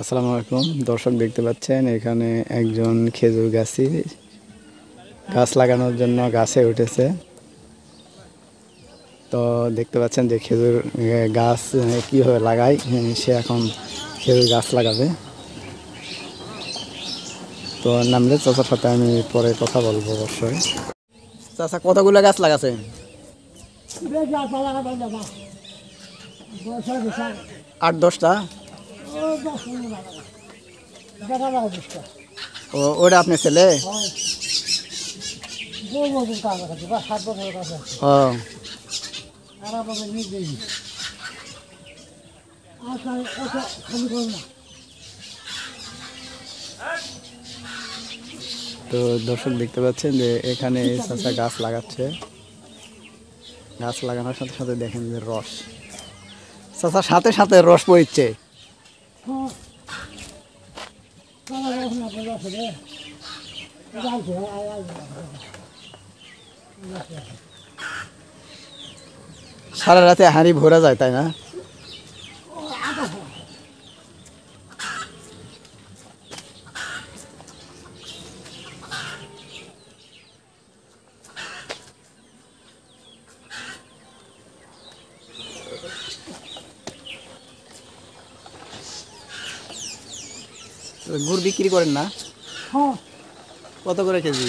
আসসালামু আলাইকুম দর্শক, দেখতে পাচ্ছেন এখানে একজন খেজুর গাছ লাগানোর জন্য গাছে উঠেছে। তো দেখতে পাচ্ছেন যে খেজুর গাছ কীভাবে লাগায়, সে এখন খেজুর গাছ লাগাবে। তো নামলে চাচার সাথে আমি পরে কথা বলবো অবশ্যই। চাচা কতগুলো গাছ লাগাছেন? 8-10টা। ও, ওটা আপনার ছেলে? তো দর্শক দেখতে পাচ্ছেন যে এখানে চাচা গাছ লাগাচ্ছে। গাছ লাগানোর সাথে সাথে দেখেন যে রস, চাচার সাথে সাথে রস পড়ছে। সারা রাতে হাঁড়ি ভরা যায়, তাই না? গুড় বিক্রি করেন না? কত করে কেজি?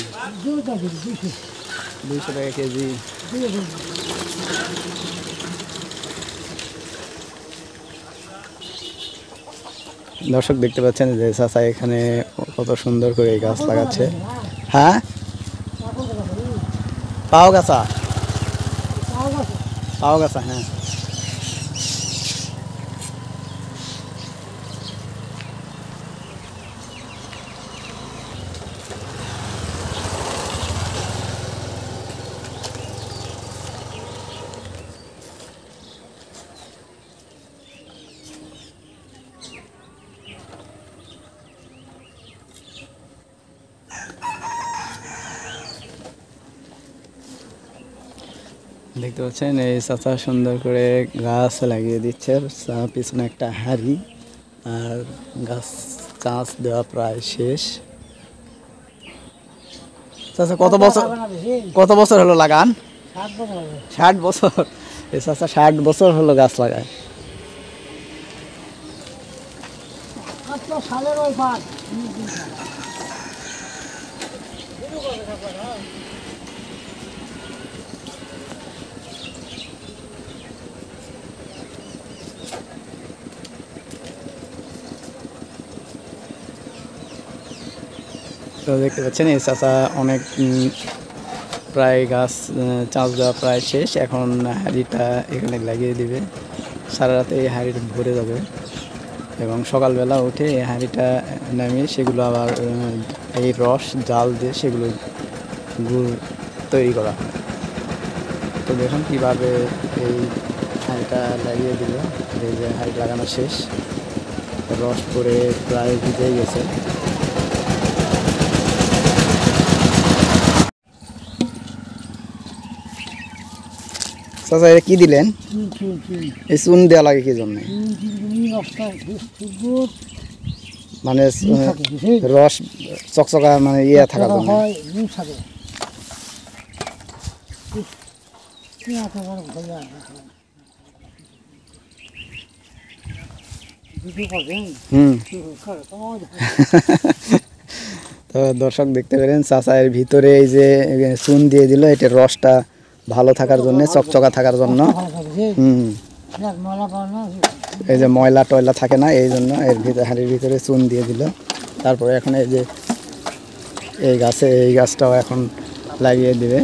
200 টাকা কেজি। দর্শক দেখতে পাচ্ছেন যে চাচা এখানে কত সুন্দর করে গাছ লাগাচ্ছে। হ্যাঁ, পাও গাছা, পাও গাছা, হ্যাঁ। দেখতে পাচ্ছেন এই চাচা সুন্দর করে গাছ লাগিয়ে দিচ্ছে। পিছনে একটা হাঁড়ি, আর গাছ চাষ দেওয়া প্রায় শেষ। চাচা কত বছর হলো লাগান? 60 বছর। এই চাচা 60 বছর হলো গাছ লাগায়। তো দেখতে পাচ্ছেন এই চাচা অনেক প্রায় গাছ চাষ দেওয়া প্রায় শেষ। এখন হাঁড়িটা এখানে লাগিয়ে দিবে। সারা রাতে এই হাঁড়িটা ভরে যাবে এবং সকালবেলা উঠে এই হাঁড়িটা নামিয়ে সেগুলো আবার এই রস জাল দিয়ে সেগুলো গুড় তৈরি করা হয়। তো দেখুন কীভাবে এই হাঁড়িটা লাগিয়ে দিল। এই যে হাঁড়ি লাগানো শেষ, রস পরে প্রায় ভিজে গেছে। চাচা এটা কি দিলেন? এই চুন দেওয়া লাগে কি জন্য? মানে রস চকচকা মানে ইয়ে থাকার জন্য। তো দর্শক দেখতে পেলেন চাচা এর ভিতরে এই যে চুন দিয়ে দিল, এটা রসটা ভালো থাকার জন্য, চকচকা থাকার জন্য। এই যে ময়লা টয়লা থাকে না, এই জন্য এর ভিতরে হাঁড়ির ভিতরে চুন দিয়ে দিল। তারপরে এখন এই যে এই গাছটাও এখন লাগিয়ে দিবে।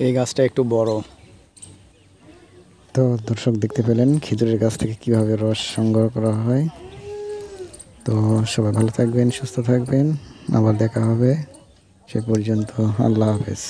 এই গাছটা একটু বড়। তো দর্শক দেখতে পেলেন খেজুরের গাছ থেকে কিভাবে রস সংগ্রহ করা হয়। তো সবাই ভালো থাকবেন, সুস্থ থাকবেন, আবার দেখা হবে। সে পর্যন্ত আল্লাহ হাফেজ।